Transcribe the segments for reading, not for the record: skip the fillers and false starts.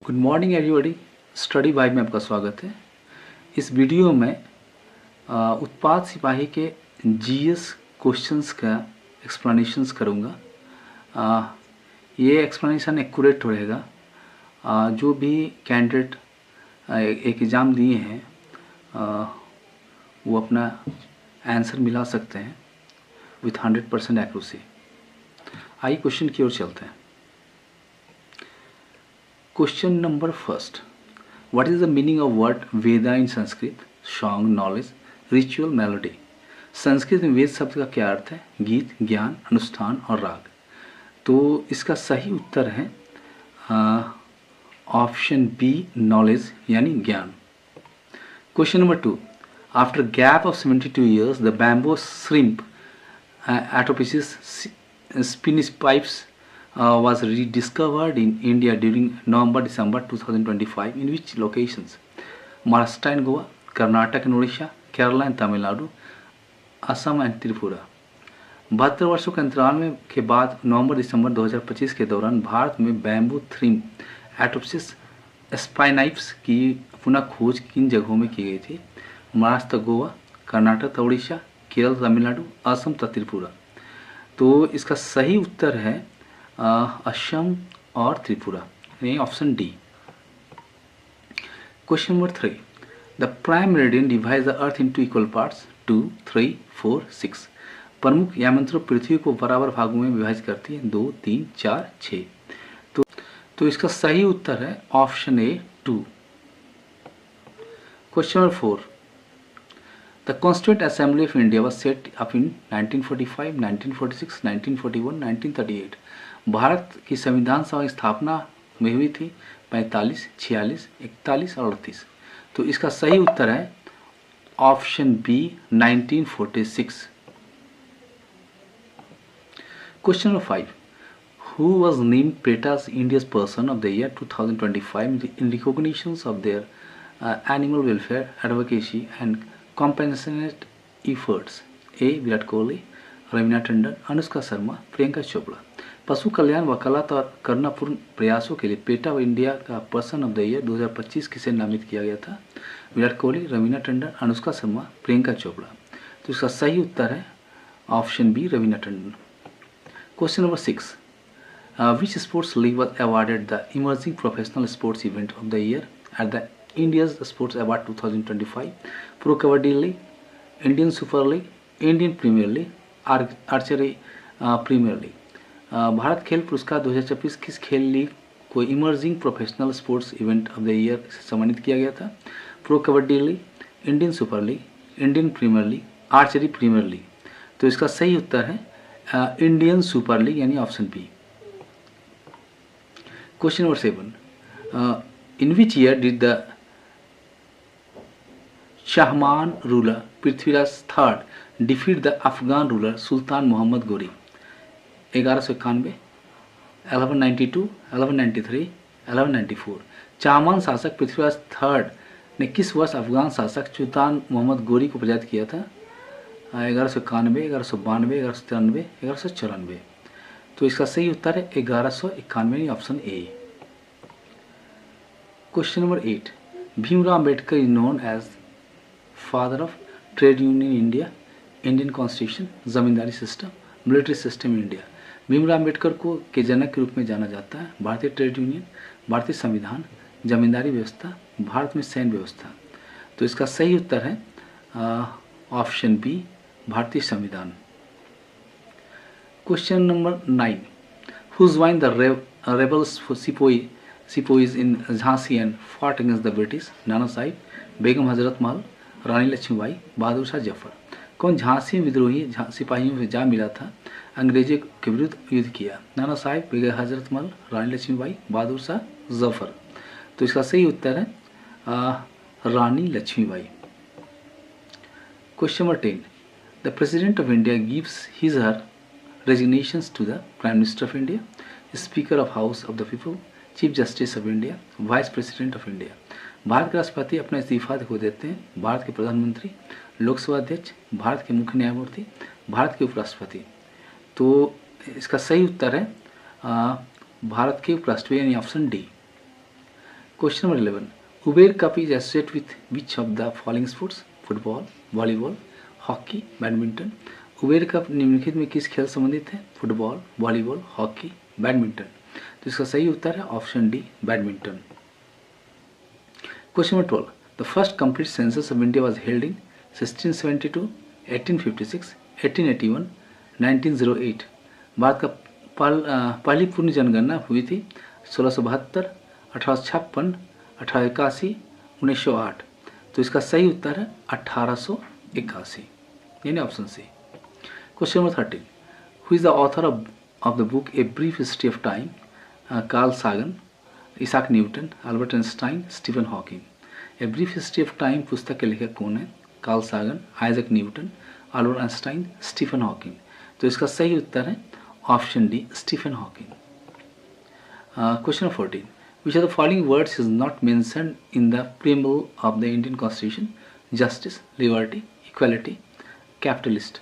Good morning everybody. Study bye में आपका स्वागत है। इस वीडियो में उत्पाद सिपाही के जीएस क्वेश्चंस का एक्सप्लेनेशंस करूँगा। ये एक्सप्लेनेशन एक्यूरेट रहेगा। जो भी कैंडिडेट एक एग्ज़ाम दिए हैं वो अपना आंसर मिला सकते हैं विथ 100% एक्यूरेसी। आइए क्वेश्चन की ओर चलते हैं। Question number first. What is the meaning of word Veda in Sanskrit? Song, knowledge, ritual, melody. Sanskrit में वेद शब्द का क्या अर्थ है? गीत, ज्ञान, अनुष्ठान और राग। तो इसका सही उत्तर है ऑप्शन बी, नॉलेज यानी ज्ञान। Question number 2. After a gap of 72 years, the bamboo shrimp Atopsis spinipes was rediscovered in India during November-December 2025. In which locations? Maharashtra and Goa, Karnataka and Odisha, Kerala and Tamil Nadu, Assam and Tripura. 72 वर्षों के अंतराल में के बाद नवंबर-दिसंबर 2025 के दौरान भारत में bamboo थ्रीम एटोप्सिस स्पाइनाइप्स की पुनः खोज किन जगहों में की गई थी? महाराष्ट्र, गोवा, कर्नाटक, उड़ीसा, केरल, तमिलनाडु, असम तथा त्रिपुरा। तो इसका सही उत्तर है असम और त्रिपुरा, यानी option D. Question number 3. The prime meridian divides the earth into equal parts 2, 3, 4, 6. प्रमुख यामंत्रों पृथ्वी को बराबर भागों में विभाजित करती है 2, 3, 4, 6। तो इसका सही उत्तर है option A 2। Question number 4. The constituent assembly of India was set up in 1945, 1946, 1941, 1938. Bharat की संविधान सभा की स्थापना में हुई थी 45, 46, 41 और 38। तो इसका सही उत्तर है option B 1946। Question number 5. Who was named PETA's India's Person of the Year 2025 in recognition of their animal welfare, advocacy and compassionate efforts? A. Virat Kohli, Raveena Tandon, Anushka Sharma, Priyanka Chopra. पशु कल्याण वकालत और करुणापूर्ण प्रयासों के लिए पेटा इंडिया का पर्सन ऑफ द ईयर 2025 किसे नामित किया गया था? विराट कोहली, रवीना टंडन, अनुष्का शर्मा, प्रियंका चोपड़ा। तो इसका सही उत्तर है option B, Raveena Tandon. Question number 6. Which sports league was awarded the emerging professional sports event of the year at the India's Sports Award 2025? Pro Kabaddi League, Indian Super League, Indian Premier League, Archery Premier League. भारत खेल पुरस्कार 2026 किस खेल league को emerging professional sports event of the year से सम्मानित किया गया था? Pro Kabaddi League, Indian Super League, Indian Premier League, Archery Premier League. तो इसका सही उत्तर है इंडियन सुपर लीग, यानी option B. Question number 7. In which year did the Chahamana ruler Prithviraj third defeat the Afghan ruler Sultan Mohammad Ghori? 1191, 1192, 1193, 1194। Chahamana शासक पृथ्वीराज थर्ड ने किस वर्ष अफगान शासक सुल्तान मोहम्मद गोरी को पराजित किया था? 1191, 1192, 1193, 1194। तो इसका सही उत्तर है 1191, option A. Question number 8. Bhimrao Ambedkar is known as father of trade union India, Indian constitution, zamindari system, military system India. Bhimrao Ambedkar को के जनक के रूप में जाना जाता है भारतीय ट्रेड यूनियन, भारतीय संविधान, जमींदारी व्यवस्था, भारत में सैन्य व्यवस्था। तो इसका सही उत्तर है ऑप्शन बी, भारतीय संविधान। Question number 9. Who joined the rebels for sepoys in Jhansi and fought against the British? Nana Sahib, Begum Hazrat Mahal, रानी लक्ष्मीबाई, बहादुर शाह जफर। कौन झांसी में विद्रोही सिपाहियों से जा मिला था, अंग्रेजों के विरुद्ध युद्ध किया? नाना साहिब, बेगम हजरत महल, रानी लक्ष्मीबाई, बहादुर शाह जफर। तो इसका सही उत्तर है Rani Lakshmibai. Question number 10. The President of India gives his her resignations to the Prime Minister of India, Speaker of House of the People, Chief Justice of India, Vice President of India. Bharat के राष्ट्रपति अपना इस्तीफा को देते हैं भारत के प्रधानमंत्री, लोकसभा अध्यक्ष, भारत के मुख्य न्यायमूर्ति, भारत के उपराष्ट्रपति। तो इसका सही उत्तर है भारत के उपराष्ट्रपति, यानी option D. Question number 11. Uber Cup is associated with which of the following sports? Football, volleyball, hockey, badminton. Uber cup निम्नलिखित में किस खेल संबंधित है? Football, volleyball, hockey, badminton. तो इसका सही उत्तर है option D, badminton. Question number 12. The first complete census of India was held in 1672, 1856, 1881, 1908. Bharat का पहली पूर्ण जनगणना हुई थी 1672, 1856, 1881, 1908। तो इसका सही उत्तर है 1881, यानी option C. Question number 13. Who is the author of the book a brief history of time? Carl Sagan, Isaac Newton, Albert Einstein, Stephen Hawking. A brief history of time पुस्तक के लेखक कौन है? Carl Sagan, Isaac Newton, Albert Einstein, Stephen Hawking. तो इसका सही उत्तर है option D, Stephen Hawking. Question number 14. Which of the following words is not mentioned in the preamble of the Indian Constitution? Justice, liberty, equality, capitalist.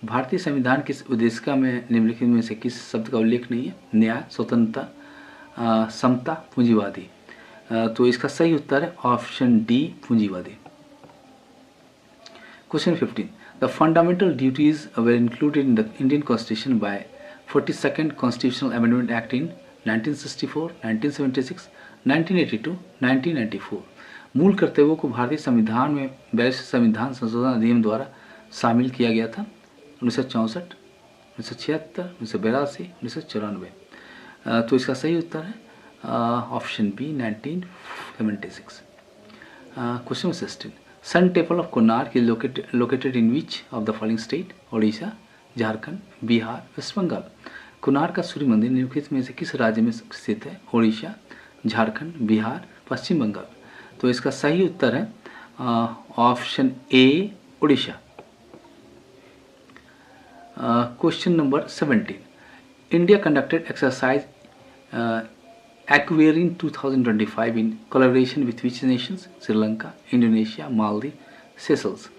भारतीय संविधान किस उद्देशिका में निम्नलिखित में से किस शब्द का उल्लेख नहीं है? न्याय, स्वतंत्रता, समता, पूंजीवादी। तो इसका सही उत्तर है ऑप्शन डी, पूंजीवादी। Question 15. The fundamental duties were included in the Indian Constitution by 42nd Constitutional Amendment Act in 1964, 1976, 1982, 1994। मूल कर्तव्यों को भारतीय संविधान में 42 संविधान संशोधन अधिनियम द्वारा शामिल किया गया था 1964, 1976, 1982, 1994। तो इसका सही उत्तर है option B, 1976। Question 16. Sun temple of Konark is located in which of the following state? Odisha, Jharkhand, Bihar, West Bengal. Konark का सूर्य मंदिर निम्नलिखित में से किस राज्य में स्थित है? ओडिशा, झारखंड, बिहार, पश्चिम बंगाल। तो इसका सही उत्तर है option A, Odisha. Question number 17. India conducted exercise Ekuverin 2025 in collaboration with which Nations? Sri Lanka, Indonesia, Maldives, Seychelles.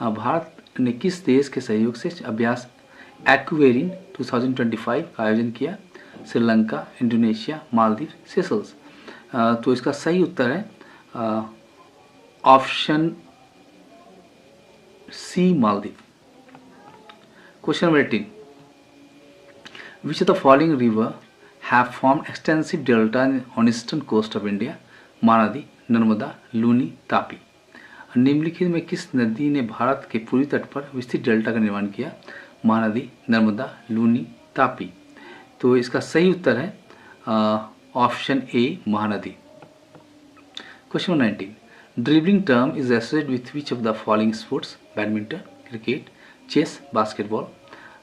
Bharat ने किस देश के सहयोग से अभ्यास एक्वेरिन 2025 का आयोजन किया? Sri Lanka, Indonesia, Maldives, Seychelles. तो इसका सही उत्तर है option C, Maldives. Question number 18. Which of the following river have formed extensive delta on eastern coast of India? Mahanadi, Narmada, Luni, Tapi. निम्नलिखित में किस नदी ने भारत के पूर्वी तट पर विस्तृत डेल्टा का निर्माण किया? महानदी, नर्मदा, लूनी, तापी। तो इसका सही उत्तर है option A, Mahanadi. Question 19. Dribbling term is associated with which of the following sports? Badminton, cricket, chess, basketball.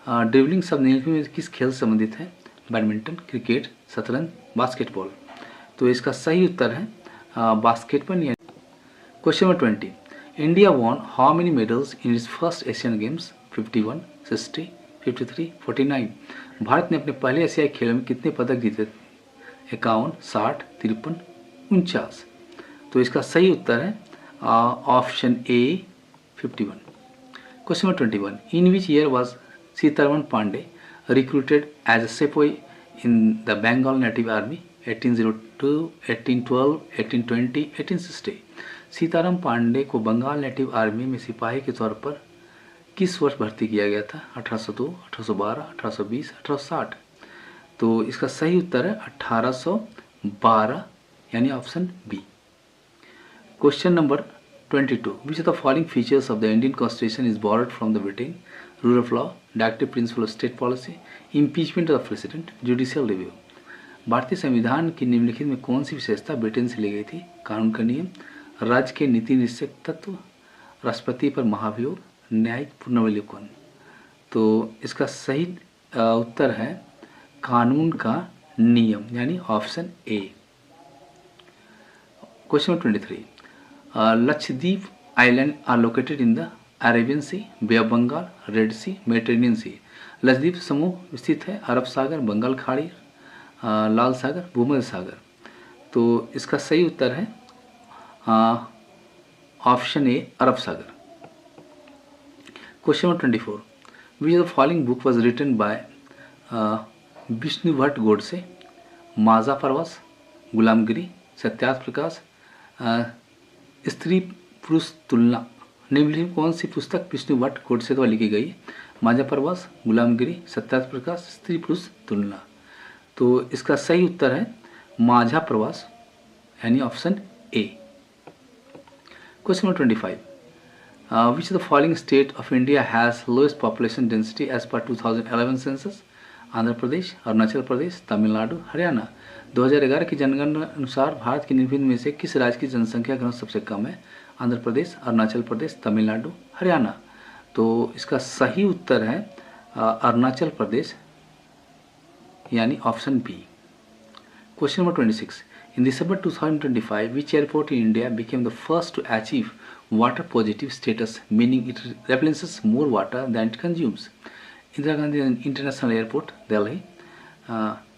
ड्रिबलिंग शब्द निम्नलिखित में किस खेल से संबंधित है? बैडमिंटन, क्रिकेट, शतरंज, बास्केटबॉल। तो इसका सही उत्तर है basketball. Question number 20. India won how many medals in its first Asian games? 51, 60, 53, 49। भारत ने अपने पहले एशियाई खेलों में कितने पदक जीते? 51, 60, 53, 49। तो इसका सही उत्तर है option A, 51। Question number 21. In which year was Sitaraman Pande recruited as a sepoy in the Bengal native army? 1802, 1812, 1820, 1860। Sitaram Pande को बंगाल नेटिव आर्मी में सिपाही के तौर पर किस वर्ष भर्ती किया गया था? 1802, 1812, 1820, 1860। तो इसका सही उत्तर है 1812, यानी option B. Question number 22. Which of the following features of the Indian Constitution is borrowed from the Britain? Rule of law, directive principle of state policy, impeachment of the president, judicial review। भारतीय संविधान की निम्नलिखित में कौन सी विशेषता Britain से ली गई थी? कानून का नियम, राज्य के नीति निश्चय तत्व, राष्ट्रपति पर महाभियोग, न्यायिक पुनर्विलोकन। तो इसका सही उत्तर है कानून का नियम, यानी option A. Question number 23. Lakshadweep island are located in the Arabian Sea, Bay of Bengal, Red Sea, Mediterranean Sea. Lakshadweep समूह स्थित है अरब सागर, बंगाल खाड़ी, लाल सागर, भूमध्य सागर। तो इसका सही उत्तर है ऑप्शन ए, अरब सागर। Question number 24. Which of the following book was written by Vishnu Bhatt Godse? Maza Pravas, Gulamgiri, Satyarth प्रकाश। स्त्री पुरुष तुलना निम्नलिखित कौन सी पुस्तक विष्णु भट्ट गोडसे द्वारा लिखी गई? माझा प्रवास, गुलामगिरी, सत्यार्थ प्रकाश, स्त्री पुरुष तुलना। तो इसका सही उत्तर है माझा प्रवास, यानी option A. Question number 25, which of the following state of India has lowest population density as per 2011 census? Andhra Pradesh, Arunachal Pradesh, Tamil Nadu, Haryana. 2011 की जनगणना अनुसार भारत के निम्नलिखित में से किस राज्य की जनसंख्या घनत्व सबसे कम है? आंध्र प्रदेश, अरुणाचल प्रदेश, तमिलनाडु, हरियाणा। तो इसका सही उत्तर है अरुणाचल प्रदेश, यानी option B. Question number 26, in December 2025, which airport in India became the first to achieve water positive status, meaning it replenishes more water than it consumes? Indira Gandhi International Airport, Delhi;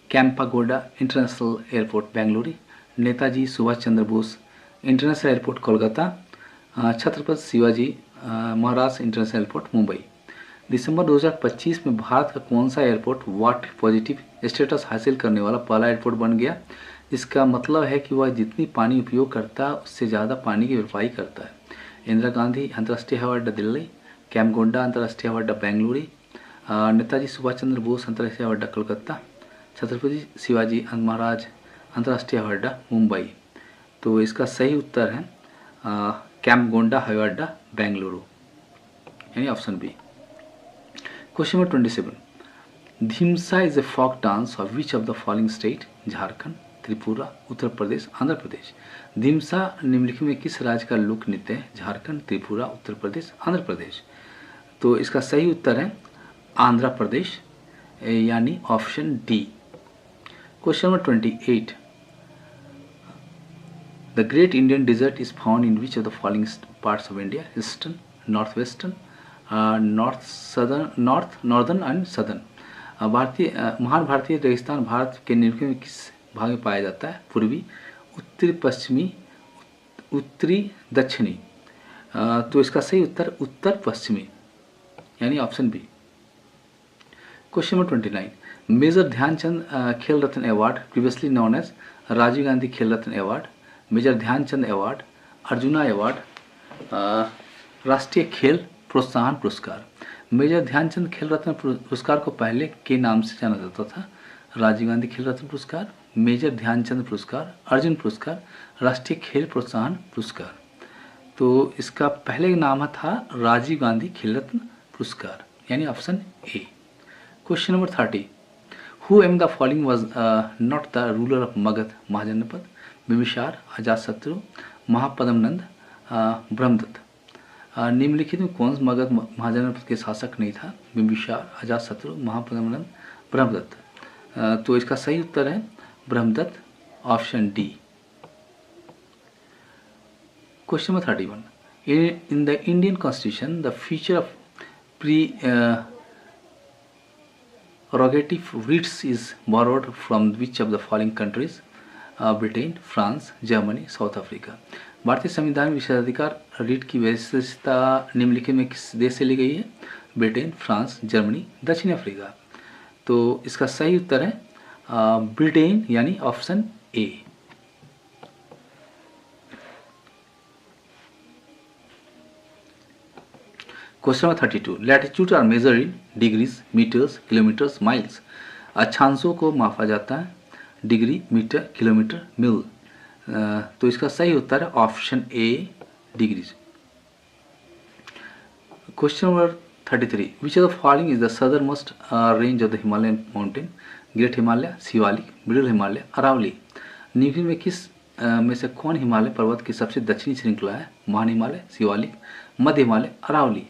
Kampagoda International Airport, Bangalore; Netaji Subhash Chandra Bose International Airport, Kolkata; Chhatrapati Shivaji Maharaj International Airport, Mumbai. दिसंबर 2025 में भारत का कौन सा airport water positive status हासिल करने वाला पहला airport बन गया? इसका मतलब है कि वह जितनी पानी उपयोग करता है उससे ज़्यादा पानी की भरपाई करता है। इंदिरा गांधी अंतर्राष्ट्रीय हवाई अड्डा दिल्ली, कैमगोंडा अंतर्राष्ट्रीय हवाई अड्डा बेंगलुरु, नेताजी सुभाष चंद्र बोस अंतर्राष्ट्रीय हवाई अड्डा कोलकाता, छत्रपति शिवाजी महाराज अंतर्राष्ट्रीय हवाई अड्डा मुंबई। तो इसका सही उत्तर है कैमगोंडा हवाई अड्डा बेंगलुरु, यानी option B. Question number 27, Dhimsa is a folk dance of which of the following state? Jharkhand, Tripura, Uttar Pradesh, Andhra Pradesh. Dhimsa निम्नलिखित में किस राज्य का लोक नृत्य है? झारखंड, त्रिपुरा, उत्तर प्रदेश, आंध्र प्रदेश। तो इसका सही उत्तर है आंध्र प्रदेश, यानी option D. Question number 28, the great Indian desert is found in which of the following parts of India? Eastern, north western, northern and southern. महान भारतीय रेगिस्तान भारत के निम्नलिखित में किस भाग में पाया जाता है? पूर्वी, उत्तरी, पश्चिमी, उत्तरी, दक्षिणी। तो इसका सही उत्तर उत्तर पश्चिमी, यानी option B. Question number 29, Major Dhyan Chand Khel Ratna Award, previously known as Rajiv Gandhi Khel Ratna Award, Major Dhyan Chand Award, Arjuna Award, Rashtriya Khel प्रोत्साहन पुरस्कार। मेजर ध्यानचंद खेल रत्न पुरस्कार को पहले के नाम से जाना जाता था? राजीव गांधी खेल रत्न पुरस्कार, मेजर ध्यानचंद पुरस्कार, अर्जुन पुरस्कार, राष्ट्रीय खेल प्रोत्साहन पुरस्कार। तो इसका पहले नाम था राजीव गांधी खेल रत्न पुरस्कार, यानी option A. Question number 30, who am the following was not the ruler of Magadha Mahajanapada? Bimbisara, Ajatashatru, Mahapadmananda, Brahmadatta. निम्नलिखित में कौन मगध महाजनपद के शासक नहीं था? बिम्बिसार, अजातशत्रु, महापद्मनंद, ब्रह्मदत्त। तो इसका सही उत्तर है Brahmadatta, option D. Question number 31, in the Indian constitution the feature of prerogative writs is borrowed from which of the following countries? Britain, France, Germany, south Africa. भारतीय संविधान में विशेषाधिकार रीट की विशेषता निम्नलिखित में किस देश से ली गई है? ब्रिटेन, फ्रांस, जर्मनी, दक्षिण अफ्रीका। तो इसका सही उत्तर है ब्रिटेन, यानी option A. Question number 32, latitude are measure in degrees, metres, kilometres, miles. अक्षांशों को मापा जाता है डिग्री, मीटर, किलोमीटर, मील। तो इसका सही उत्तर है option A, degrees. Question number 33, which of the following is the southern most range of the Himalayan mountain? Great Himalaya, Shivalik, middle Himalaya, Aravalli. निम्नलिखित में किस में से कौन हिमालय पर्वत की सबसे दक्षिणी श्रृंखला है? महान हिमालय, शिवालिक, मध्य हिमालय, अरावली।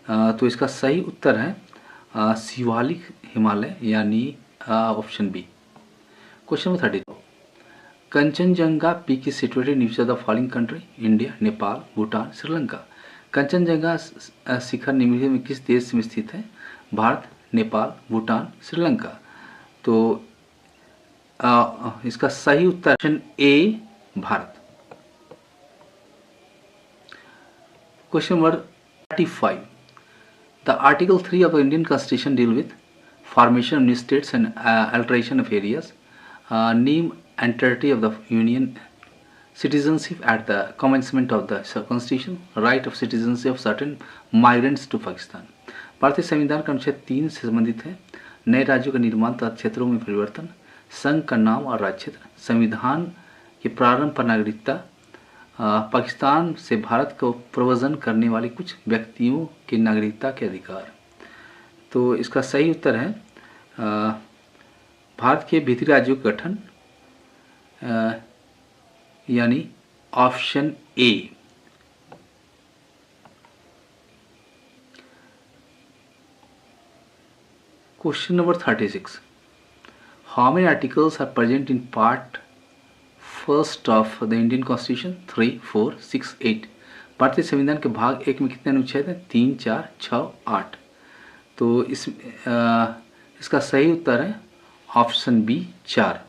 तो इसका सही उत्तर है शिवालिक हिमालय, यानी option B. Question number 32, Kanchenjunga peak is situated in which of the following country? India, Nepal, Bhutan, Sri Lanka. Kanchenjunga शिखर निम्नलिखित में किस देश में स्थित है? भारत, नेपाल, भूटान, श्रीलंका। तो इसका सही उत्तर option A, Bharat. Question number 35, the article 3 of the Indian constitution deal with formation of new states and alteration of areas. Name and territory of the union citizenship at the commencement of the constitution, right of citizenship of certain migrants to Pakistan. भारतीय संविधान का अनुच्छेद 3 से संबंधित है। नए राज्यों का निर्माण तथा क्षेत्रों में परिवर्तन, संघ का नाम और राज्य क्षेत्र, संविधान के प्रारंभ पर नागरिकता, पाकिस्तान से भारत को प्रव्रजन करने वाले कुछ व्यक्तियों के नागरिकता के अधिकार। तो इसका सही उत्तर है भारत के भीतरी राज्यों का गठन, यानी option A. Question number 36, how many articles are present in part first of the Indian constitution? 3, 4, 6, 8। भारतीय संविधान के भाग 1 में कितने अनुच्छेद हैं? 3, 4, 6, 8। तो इसका सही उत्तर है option B, 4।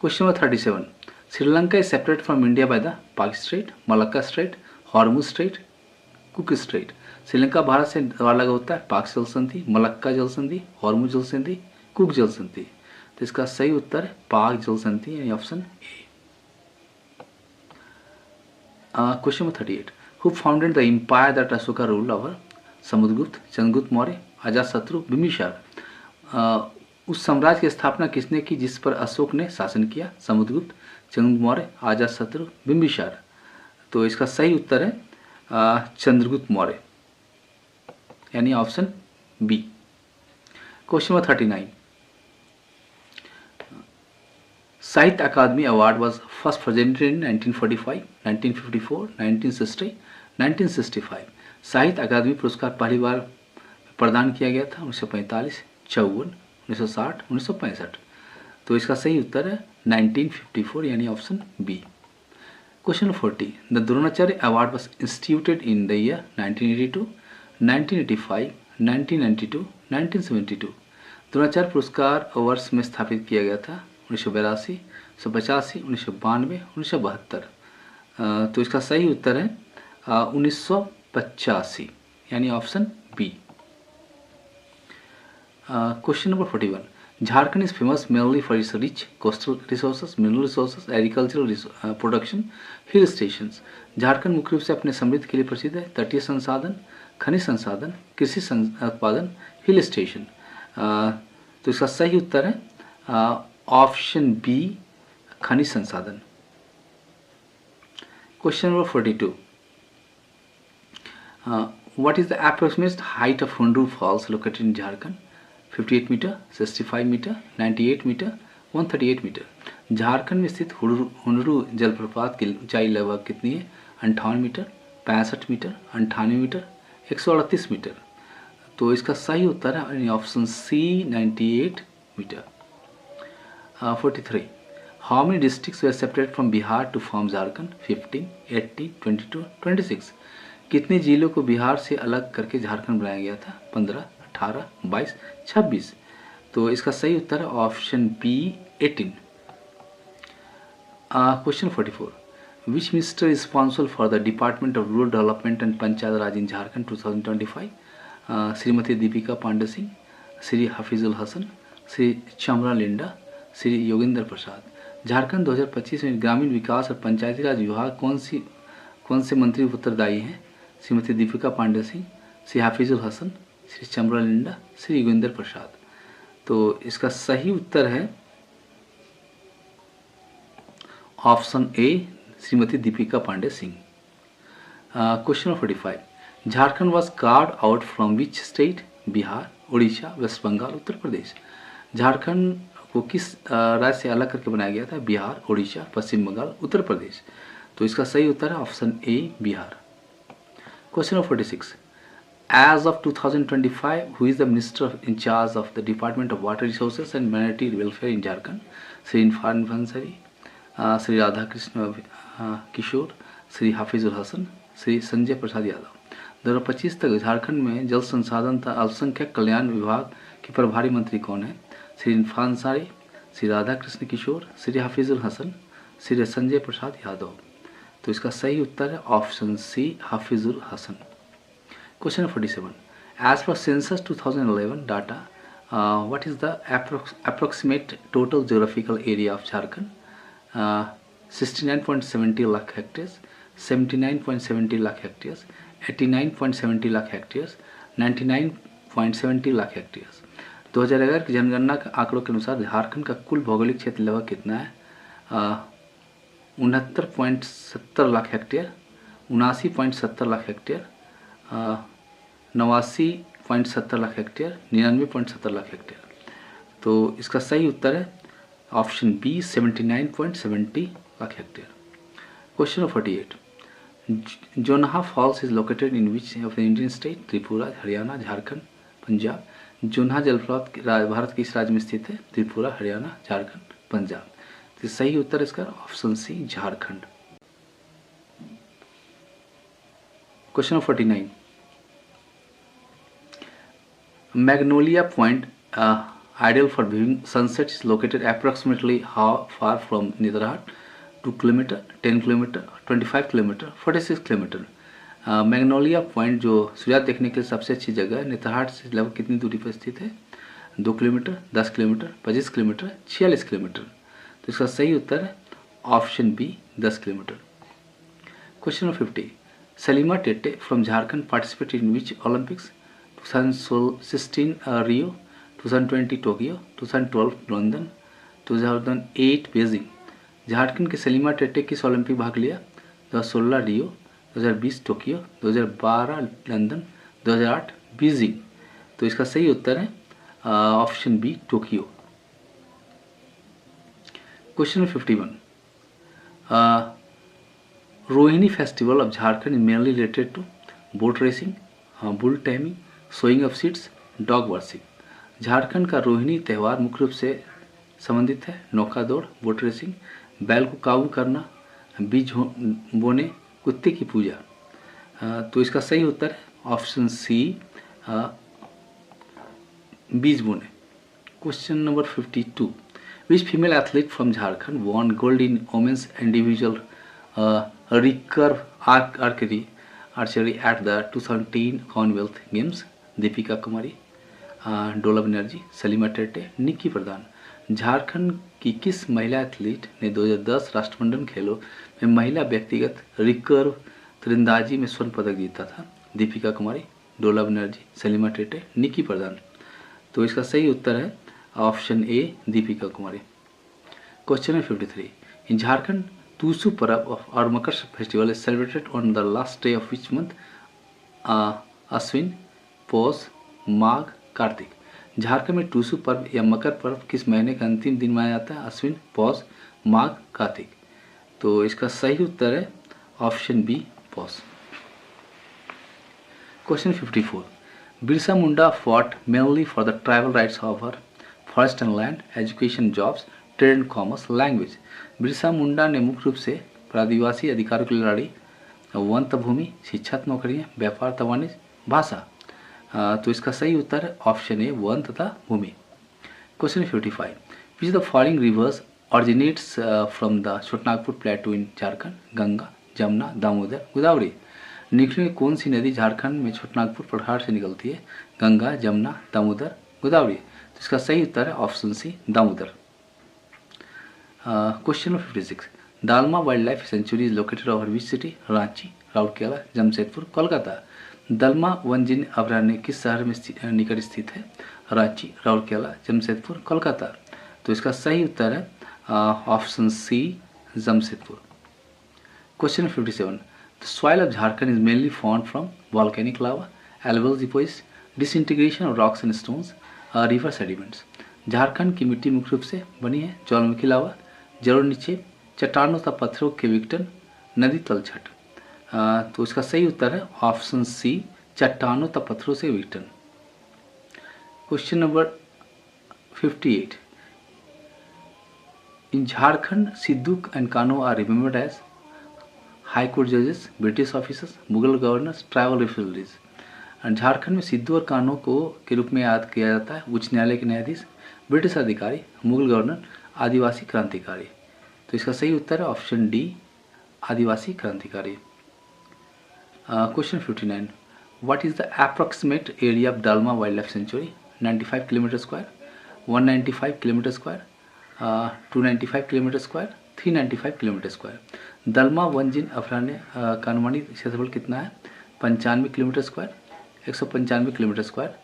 Question number 37, Sri Lanka is separate from India by the Palk Strait, Malacca Strait, Hormuz Strait, Cook Strait. Sri Lanka Bharat से अलग होता है पाक जल संधि, मलक्का जल संधि, हॉर्मुज जल संधि, कुक जल संधि। तो इसका सही उत्तर है पाक जल संधि, यानी option A. Question number 38, who founded the empire that Ashoka ruled over? Samudragupta, Chandragupta Maurya, Ajatashatru, Bimbisara. उस साम्राज्य की स्थापना किसने की जिस पर अशोक ने शासन किया? समुद्रगुप्त, चंद्रगुप्त मौर्य, अजातशत्रु, बिंबिसार। तो इसका सही उत्तर है चंद्रगुप्त मौर्य, यानी option B. Question number 39, Sahitya Akademi award was first presented in 1945, 1954, 1960, 1965। साहित्य अकादमी पुरस्कार पहली बार प्रदान किया गया था 1945, 54, 1960, 1965। तो इसका सही उत्तर है 1954, यानी option B. Question number 40, the Dronacharya award was instituted in the year 1982, 1985, 1992, 1972। Dronacharya पुरस्कार वर्ष में स्थापित किया गया था 1982, 1985, 1992, 1972। तो इसका सही उत्तर है 1985, यानी option B. Question number 41, Jharkhand is famous mainly for its rich coastal resources, mineral resources, agricultural production, hill stations. Jharkhand मुख्य रूप से अपने समृद्धि के लिए प्रसिद्ध है, तटीय संसाधन, खनिज संसाधन, कृषि उत्पादन, हिल स्टेशन। तो इसका सही उत्तर है ऑप्शन बी, खनिज संसाधन। Question number 42, what is the approximate height of Hundru Falls located in Jharkhand? 58 metre, 65 metre, 98 metre, 138 metre. Jharkhand में स्थित हुंडरू जलप्रपात की ऊंचाई लगभग कितनी है? 58 मीटर, 65 मीटर, 98 मीटर, 138 मीटर। तो इसका सही उत्तर है option C, 98 metre. 43, how many districts were separate from Bihar to form Jharkhand? 15, 18, 22, 26। कितने जिलों को बिहार से अलग करके झारखंड बनाया गया था? 15, 18, 22, 26। तो इसका सही उत्तर है option B, 18। Question 44, which minister is responsible for the department of rural development and Panchayat Raj in Jharkhand 2025? Shrimati Deepika Pandey Singh, Shri Hafizul Hasan, Shri Chamra Linda, Shri Yogendra Prasad. Jharkhand 2025 में ग्रामीण विकास और पंचायती राज विभाग कौन से मंत्री उत्तरदायी हैं? श्रीमती दीपिका पांडे सिंह, श्री हाफिजुल हसन, श्री चमरा लिंडा, श्री योगेंद्र प्रसाद। तो इसका सही उत्तर है option A, Shrimati Deepika Pandey Singh. Question number 45, Jharkhand was carved out from which state? Bihar, Orissa, West Bengal, Uttar Pradesh. Jharkhand को किस राज्य से अलग करके बनाया गया था? बिहार, उड़ीसा, पश्चिम बंगाल, उत्तर प्रदेश। तो इसका सही उत्तर है option A, Bihar. Question number 46, as of 2025, who is the minister in charge of the Department of Water Resources and Minority Welfare in Jharkhand? Shri Irfan Ansari, Shri Radha Krishna Kishore, Shri Hafizul Hasan, Shri Sanjay Prasad Yadav. 2025 तक झारखंड में जल संसाधन तथा अल्पसंख्यक कल्याण विभाग के प्रभारी मंत्री कौन है? श्री इरफान अंसारी, श्री राधा कृष्ण किशोर, श्री हाफिजुल हसन, श्री संजय प्रसाद यादव। तो इसका सही उत्तर है option C, Hafizul Hasan. Question 47, as per census 2011 data, what is the approximate total geographical area of Jharkhand? 69.70 lakh hectares, 79.70 lakh hectares, 89.70 lakh hectares, 99.70 lakh hectares. 2011 की जनगणना के आंकड़ों के अनुसार झारखंड का कुल भौगोलिक क्षेत्र लगभग कितना है? 69.70 lakh hectare, 79.70 lakh hectare, 89.70 lakh hectare, 99.70 lakh hectare. तो इसका सही उत्तर है option B 79.70 lakh hectare. Question 48, Jonha falls is located in which of the Indian state? Tripura, Haryana, Jharkhand, Punjab. Jonha जलप्रपात भारत के इस राज्य में स्थित है? त्रिपुरा, हरियाणा, झारखंड, पंजाब। तो सही उत्तर इसका option C Jharkhand. Question 49, magnolia point ideal for viewing sunset is located approximately how far from Netarhat? 2 kilometre, 10 kilometre, 25 kilometre, 46 kilometre. Magnolia point जो सूर्यास्त देखने के लिए सबसे अच्छी जगह है, नेतरहाट से लगभग कितनी दूरी पर स्थित है? 2 किलोमीटर, 10 किलोमीटर, 25 किलोमीटर, 46 किलोमीटर। तो इसका सही उत्तर है option B 10 kilometre. Question 50, Salima Tete from Jharkhand participated in which Olympics? 2016 Rio, 2020 Tokyo, 2012 London, 2008 Beijing. Jharkhand के सलीमा टेटे किस ओलंपिक भाग लिया? 2016 रियो, 2020 टोक्यो, 2012 लंदन, 2008 बीजिंग। तो इसका सही उत्तर है option B Tokyo. Question 51, Rohini festival of Jharkhand is mainly related to boat racing, bull timing, sowing of seeds, dog worship. Jharkhand का रोहिणी त्यौहार मुख्य रूप से संबंधित है नौका दौड़, बोट रेसिंग, बैल को काबू करना, बीज बोने, कुत्ते की पूजा। तो इसका सही उत्तर है ऑप्शन सी बीज बोने। Question number 52, which female athlete from Jharkhand won gold in women's individual recurve archery at the 2010 Commonwealth Games? Deepika Kumari, Dola Banerjee, Salima Tete, Nikki Pradhan. Jharkhand की किस महिला एथलीट ने 2010 राष्ट्रमंडल खेलों में महिला व्यक्तिगत रिकर्व तीरंदाजी में स्वर्ण पदक जीता था? दीपिका कुमारी, डोला बनर्जी, सलीमा टेटे, निक्की प्रधान। तो इसका सही उत्तर है option A Deepika Kumari. Question 53, in Jharkhand Tusu पर्व और Makar festival is celebrated on the last day of which month? Ashwin, Paush, Magh, Kartik. Jharkhand में टूसू पर्व या मकर पर्व किस महीने का अंतिम दिन मनाया जाता है? अश्विन, पौष, माघ, कार्तिक। तो इसका सही उत्तर है option B Paush. Question 54, Birsa Munda fought mainly for the tribal rights of her forest and land, education, jobs, trade and commerce, language. Birsa Munda ने मुख्य रूप से आदिवासी अधिकारों के लिए लड़ी, वन भूमि, शिक्षा, नौकरियां, व्यापार, वाणिज्य, भाषा। तो इसका सही उत्तर है ऑप्शन ए वन तथा भूमि। Question 55, which the following rivers originates from the Chota Nagpur plateau in Jharkhand? Ganga, Jamuna, Damodar, Godavari. निकली में कौन सी नदी झारखंड में छोटानागपुर पठार से निकलती है? गंगा, जमुना, दामोदर, गोदावरी। तो इसका सही उत्तर है option C Damodar. Question 56, Dalma wild life sanctuary is located over which city? Ranchi, Rourkela, Jamshedpur, Kolkata. Dalma वन्यजीव अभयारण्य किस शहर में निकट स्थित है? रांची, राउरकेला, जमशेदपुर, कोलकाता। तो इसका सही उत्तर है option C Jamshedpur. Question 57, the soil of Jharkhand is mainly found from volcanic lava, एल्बल deposits, disintegration of rocks and stones, river sediments. Jharkhand की मिट्टी मुख्य रूप से बनी है ज्वालामुखी लावा, जलोढ़ निक्षेप, चट्टानों तथा पत्थरों के विघटन, नदी तलछट। तो इसका सही उत्तर है ऑप्शन सी चट्टानों तथा पत्थरों से विघटन। Question number 58, in Jharkhand Sidhu and Kanhu are remembered as high court जजेस, British officers, Mughal governors, tribal revolutionaries. Jharkhand में सिद्धू और कान्हो को के रूप में याद किया जाता है उच्च न्यायालय के न्यायाधीश, ब्रिटिश अधिकारी, मुगल गवर्नर, आदिवासी क्रांतिकारी। तो इसका सही उत्तर है ऑप्शन डी आदिवासी क्रांतिकारी। Question 59, what is the approximate area of Dalma wild life sanctuary? 95 kilometre square, 195 kilometre square, 295 kilometre square, 395 kilometre square. Dalma वनजिन अफराने का अनुमानित क्षेत्रफल कितना है? 95 kilometre square, 195 kilometre square,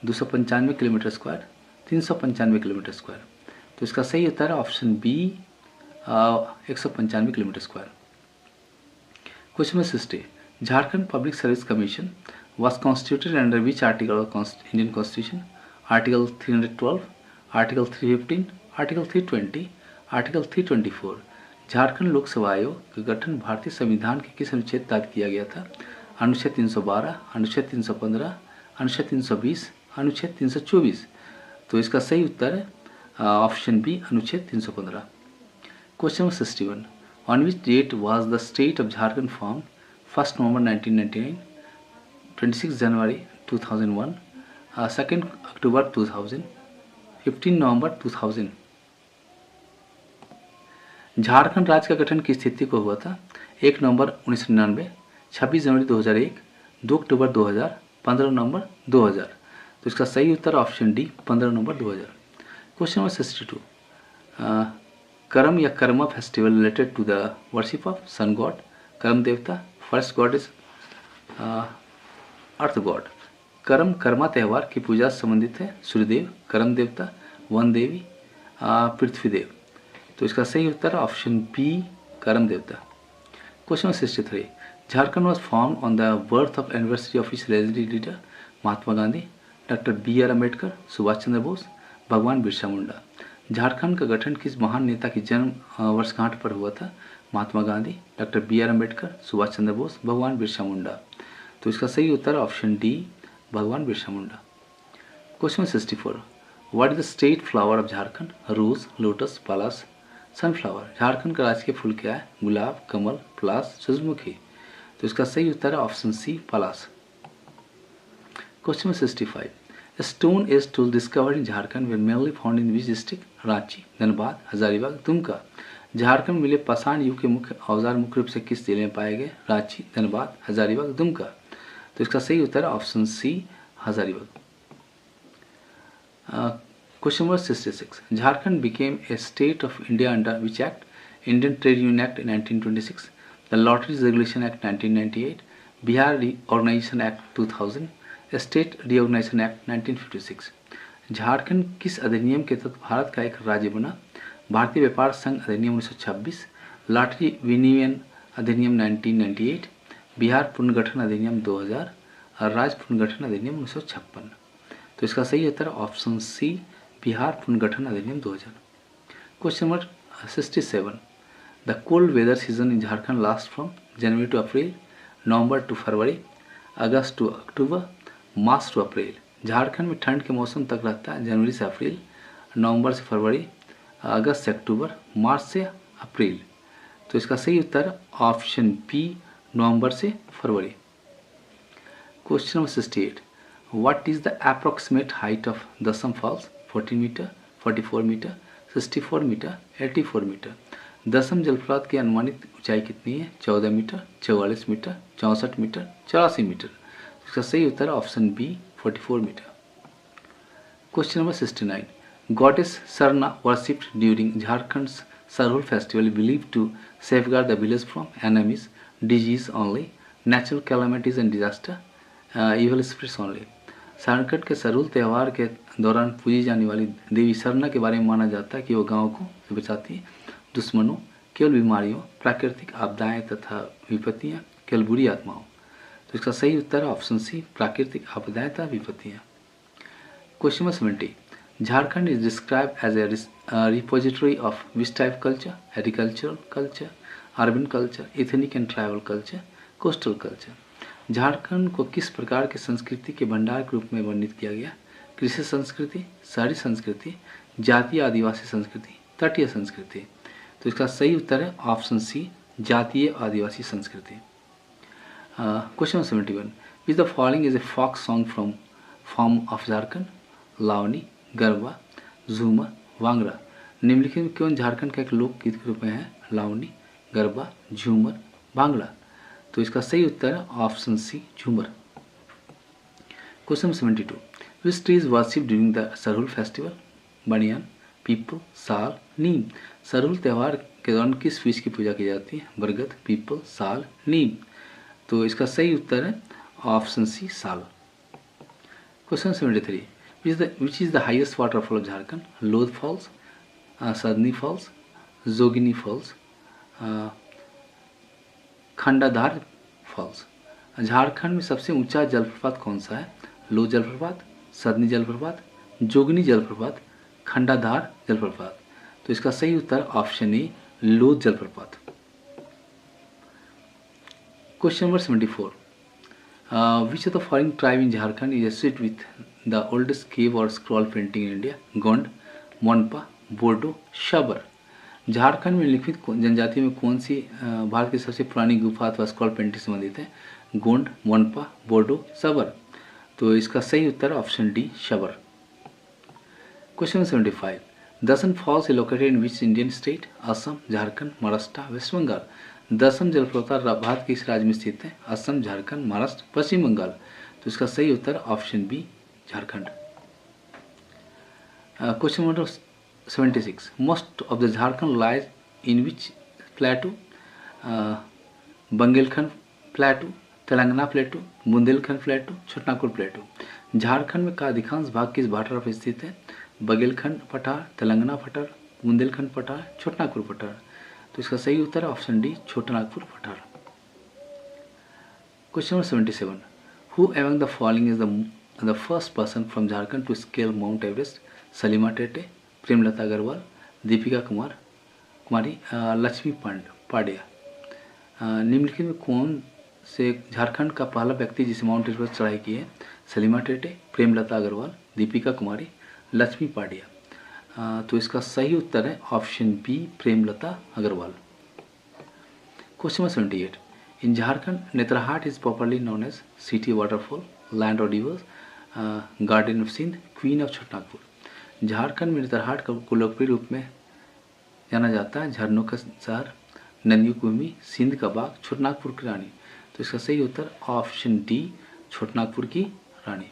295 kilometre square, 395 kilometre square. तो इसका सही उत्तर है option B 195 kilometre square. Question number 60, Jharkhand Public Service Commission was constituted under which article of Indian Constitution? Article 312, Article 315, Article 320, Article 324। Jharkhand लोक सेवा आयोग का गठन भारतीय संविधान के किस अनुच्छेद के तहत किया गया था? अनुच्छेद 312, अनुच्छेद 315, अनुच्छेद 320, अनुच्छेद 324। तो इसका सही उत्तर है ऑप्शन बी अनुच्छेद 315। Question number 61, on which date was the state of Jharkhand form? 1 November 1999, 26 January 2001, 2 October 2000, 15 November 2000। Jharkhand राज्य का गठन किस तिथि को हुआ था? 1 नवंबर 1999, 26 जनवरी 2001, 2 अक्टूबर 2000, 15 नवंबर 2000। तो इसका सही उत्तर option D 15 November 2000। Question number 62, Karam या Karma festival related to the worship of sun god? Karam Devta, first god is earth god. Karma त्यौहार की पूजा से संबंधित है सूर्यदेव, कर्म देवता, वन देवी, पृथ्वी देव। तो इसका सही उत्तर ऑप्शन बी कर्म देवता। Question 63, Jharkhand was form on the birth of anniversary of इस legendary leader? Mahatma Gandhi, doctor B R. Ambedkar, Subhash Chandra Bose, भगवान बिरसा मुंडा। झारखंड का गठन किस महान नेता की जन्म वर्षगांठ पर हुआ था? Mahatma Gandhi, doctor B R. अम्बेडकर, सुभाष चंद्र बोस, भगवान बिरसा मुंडा। तो इसका सही उत्तर ऑप्शन डी भगवान Birsa Munda. Question 64, what is the state flower of Jharkhand? Rose, lotus, palash, sunflower. Jharkhand का राजकीय फूल क्या है? गुलाब, कमल, पलास, सूरजमुखी। तो इसका सही उत्तर है option C Palas. Question 65, stone age tool discovered in Jharkhand were mainly found in which district? Ranchi, Dhanbad, Hazaribagh, Dumka. Jharkhand में मिले पाषाण युग के मुख्य औजार मुख्य रूप से किस जिले में पाए गए? रांची, धनबाद, हजारीबाग, दुमका। तो इसका सही उत्तर है option C Hazaribagh. Question number 66, Jharkhand became a state of India under which act? Indian trade union act 1926, the lotteries regulation act 1998, Bihar reorganisation act 2000, state reorganisation act 1956। Jharkhand किस अधिनियम के तहत भारत का एक राज्य बना? भारतीय व्यापार संघ अधिनियम 1926, लॉटरी विनियमन अधिनियम 1998, बिहार पुनर्गठन अधिनियम 2000 और राज्य पुनर्गठन अधिनियम 1956। तो इसका सही उत्तर ऑप्शन सी बिहार पुनर्गठन अधिनियम 2000। Question number 67, the cold weather season in Jharkhand last from January to April, November to February, August to October, March to April. Jharkhand में ठंड के मौसम तक रहता है जनवरी से अप्रैल, नवंबर से फरवरी, अगस्त से अक्टूबर, मार्च से अप्रैल। तो इसका सही उत्तर ऑप्शन बी नवंबर से फरवरी। Question number 68, what is the approximate height of Dassam falls? 14 metre, 44 metre, 64 metre, 84 metre. Dassam जलप्रपात की अनुमानित ऊंचाई कितनी है? 14 मीटर, 44 मीटर, 64 मीटर, 84 मीटर। इसका सही उत्तर option B 44 metre. Question number 69, goddess Sarna worshipped during Jharkhand's Sarhul festival believed to safeguard the village from enemies, disease only, natural calamities and disaster, evil spirits only। Jharkhand के सरहुल त्यौहार के दौरान पूजी जाने वाली देवी सरना के बारे में माना जाता है कि वो गांव को बचाती है दुश्मनों, केवल बीमारियों, प्राकृतिक आपदाएं तथा विपत्तियां, केवल बुरी आत्माओं। तो इसका सही उत्तर है ऑप्शन सी प्राकृतिक आपदाएं तथा विपत्तियां। Question number 70, Jharkhand is described as a repository of which type culture? Agricultural culture, urban culture, ethnic and tribal culture, coastal culture. Jharkhand को किस प्रकार के संस्कृति के भंडार के रूप में वर्णित किया गया? कृषि संस्कृति, शहरी संस्कृति, जातीय आदिवासी संस्कृति, तटीय संस्कृति। तो इसका सही उत्तर है ऑप्शन सी जातीय आदिवासी संस्कृति। क्वेश्चन 71, which the following is a folk song from form of Jharkhand? Lavani, Garba, Jhumar, Bhangra. निम्नलिखित में कौन झारखंड का एक लोकगीत के रूप में है? लावनी, गरबा, झूमर, भांगड़ा। तो इसका सही उत्तर है ऑप्शन सी झूमर। Question 72, which tree is worshipped during the Sarhul festival? बनियान, पीपल, साल, नीम। सरहुल त्यौहार के दौरान किस वृक्ष की पूजा की जाती है? बरगद, पीपल, साल, नीम। तो इसका सही उत्तर है ऑप्शन सी, साल। Question 73, which is the highest waterfall of Jharkhand? Lodh falls, Sadni falls, Jogini falls, Khandadhar falls. Jharkhand में सबसे ऊंचा जलप्रपात कौन सा है? लोध जलप्रपात, सदनी जलप्रपात, जोगिनी जलप्रपात, खंडाधार जलप्रपात। तो इसका सही उत्तर ऑप्शन ए, लोध जलप्रपात। Question number 74, which of the following tribe in Jharkhand is associated with the oldest cave और scroll painting in India? Gond, Monpa, Bodo, Sabar. Jharkhand में लिखित जनजातियों में कौन सी भारत की सबसे पुरानी गुफा अथवा स्क्रॉल पेंटिंग संबंधित है? गोंड, मोनपा, बोडो, शबर। तो इसका सही उत्तर option D, Shabar. Question 75, Dassam falls is located in which Indian state? Assam, Jharkhand, Maharashtra, West Bengal. Dassam जलप्रपात भारत के किस राज्य में स्थित है? असम, झारखंड, महाराष्ट्र, पश्चिम बंगाल। तो इसका सही उत्तर option B, Jharkhand. Question number 76, most of the Jharkhand lies in which plateau? Baghelkhand plateau, Telangana plateau, Bundelkhand plateau, Chota Nagpur plateau. Jharkhand में का अधिकांश भाग किस पठार पर स्थित है? बघेलखंड पठार, तेलंगाना पठार, बुंदेलखंड पठार, छोटानागपुर पठार। तो इसका सही उत्तर है ऑप्शन डी, छोटानागपुर पठार। Question number 77, who among the following is the first person from Jharkhand to scale Mount Everest? Salima Tete, Premlata Agarwal, Deepika Kumari, Lakshmi Pandya. निम्नलिखित में कौन से झारखंड का पहला व्यक्ति जिसे माउंट एवरेस्ट चढ़ाई की है? सलीमा टेटे, प्रेमलता अग्रवाल, दीपिका कुमारी, लक्ष्मी पांड्या। तो इसका सही उत्तर है option B, Premlata Agarwal. Question number 78, in Jharkhand Netarhat is popularly known as city waterfall, land of rivers, garden of Sindh, queen of Chhotanagpur. Jharkhand में नेतरहाट को लोकप्रिय रूप में जाना जाता है झरनों का शहर, नदियों की भूमि, सिंध का बाग, छोटानागपुर की रानी। तो इसका सही उत्तर ऑप्शन डी, छोटानागपुर की रानी।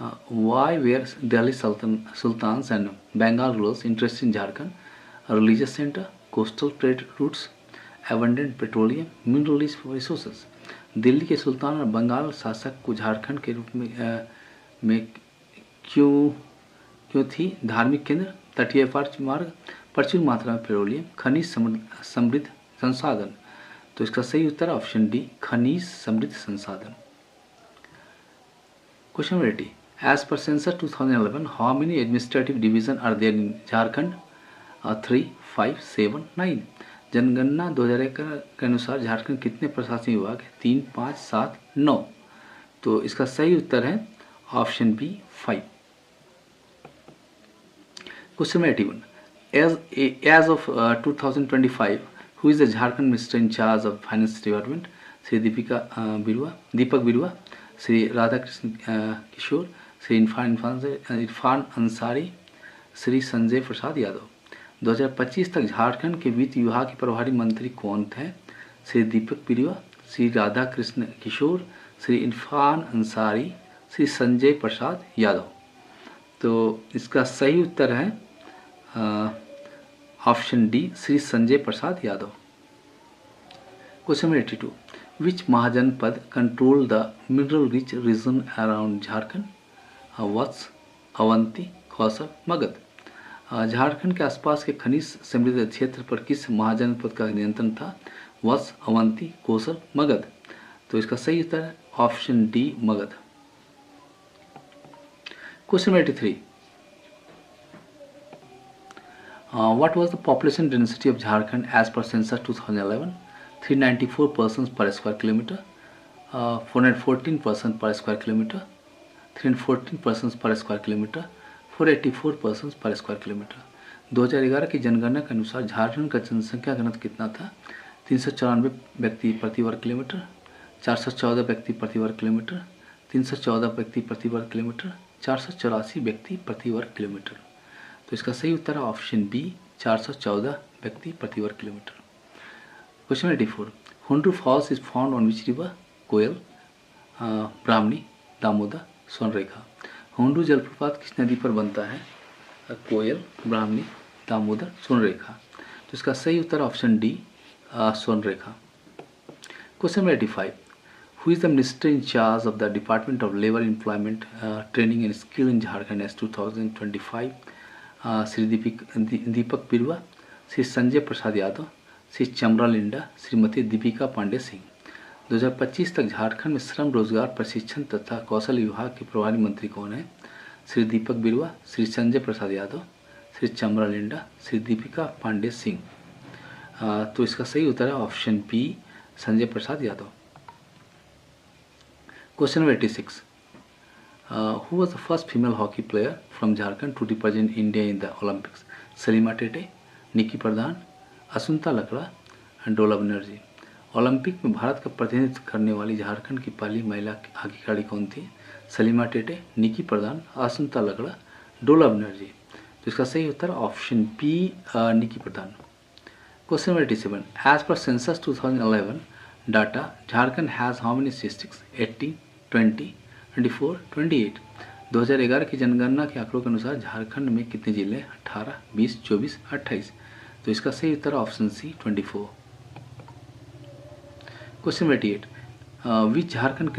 Why were Delhi Sultans and Bengal rulers interested in Jharkhand? A religious center, coastal trade routes, abundant petroleum, mineral resources. Delhi के सुल्तान और बंगाल शासक को झारखंड के रूप में क्यों थी? धार्मिक केंद्र, तटीय मार्ग, प्रचुर मात्रा में पेट्रोलियम, खनिज समृद्ध संसाधन। तो इसका सही उत्तर ऑप्शन डी, खनिज समृद्ध संसाधन। Question number 80, as per census 2011, how many administrative division are there in Jharkhand? 3, 5, 7, 9। जनगणना 2001 के अनुसार झारखंड कितने प्रशासनिक विभाग है? 3, 5, 7, 9। तो इसका सही उत्तर है option B, 5। Question number 81, as of 2025, who is the Jharkhand minister in charge of finance department? Shri Deepak Birua, Shri Radhakrishna Kishore, Shri Irfan Ansari, Shri Sanjay Prasad Yadav. 2025 तक झारखंड के वित्त विभाग के प्रभारी मंत्री कौन थे? श्री दीपक बिरुआ, श्री राधाकृष्ण किशोर, श्री इरफान अंसारी, श्री संजय प्रसाद यादव। तो इसका सही उत्तर है option D, Shri Sanjay Prasad Yadav. Question number 82, which Mahajanapada control the mineral rich region around Jharkhand? Vatsa, Avanti, Kaushal, Magadha. Jharkhand के आसपास के खनिज समृद्ध क्षेत्र पर किस महाजनपद का नियंत्रण था? वत्स, अवंती, कौशल, मगध। तो इसका सही उत्तर है option D, Magadh. Question 83, what was the population density of Jharkhand as per census 2011? 394 persons per square kilometer, 414 persons per square kilometer, 314 persons per square kilometer, 484 persons per square kilometer। 2011 की जनगणना के अनुसार झारखंड का जनसंख्या घनत्व कितना था? 394 व्यक्ति प्रति वर्ग किलोमीटर, 414 व्यक्ति प्रति वर्ग किलोमीटर, 314 व्यक्ति प्रति वर्ग किलोमीटर, 484 व्यक्ति प्रति वर्ग किलोमीटर। तो इसका सही उत्तर है ऑप्शन बी, 414 व्यक्ति प्रति वर्ग kilometre. Question 84, Hundru falls is found on which river? Koel, Brahmani, Damodar, Swarnarekha. Hundru जलप्रपात किस नदी पर बनता है? कोयल, ब्राह्मणी, दामोदर, स्वर्णरेखा। तो इसका सही उत्तर option D, Swarnarekha. Question number 85, who is the minister in charge of the department of labour employment training and skill in Jharkhand as 2025? Shri Deepak Birua, Shri Sanjay Prasad Yadav, Shri Chamra Linda, Shrimati Deepika Pandey Singh. 2025 तक झारखंड में श्रम रोजगार प्रशिक्षण तथा कौशल विभाग के प्रभारी मंत्री कौन है? श्री दीपक बिरुवा, श्री संजय प्रसाद यादव, श्री चमरा लिंडा, श्री दीपिका पांडे सिंह। तो इसका सही उत्तर है option B, Sanjay Prasad Yadav. Question number 86, who was the first female hockey player from Jharkhand to represent India in the Olympics? Salima Tete, Nikki Pradhan, Asunta Lakra, Dola Banerjee. Olympic में भारत का प्रतिनिधित्व करने वाली झारखंड की पहली महिला हॉकी खिलाड़ी कौन थी? सलीमा टेटे, निकी प्रधान, असुंता लकड़ा, डोला बनर्जी। तो इसका सही उत्तर option B, Nikki Pradhan. Question number 87, as per census 2011 data Jharkhand has how many districts? 18, 20, 24, 28। 2011 की जनगणना के आंकड़ों के अनुसार झारखंड में कितने जिले? 18, 20, 24, 28। तो इसका सही उत्तर option C, 24। Question number 88, which Jharkhand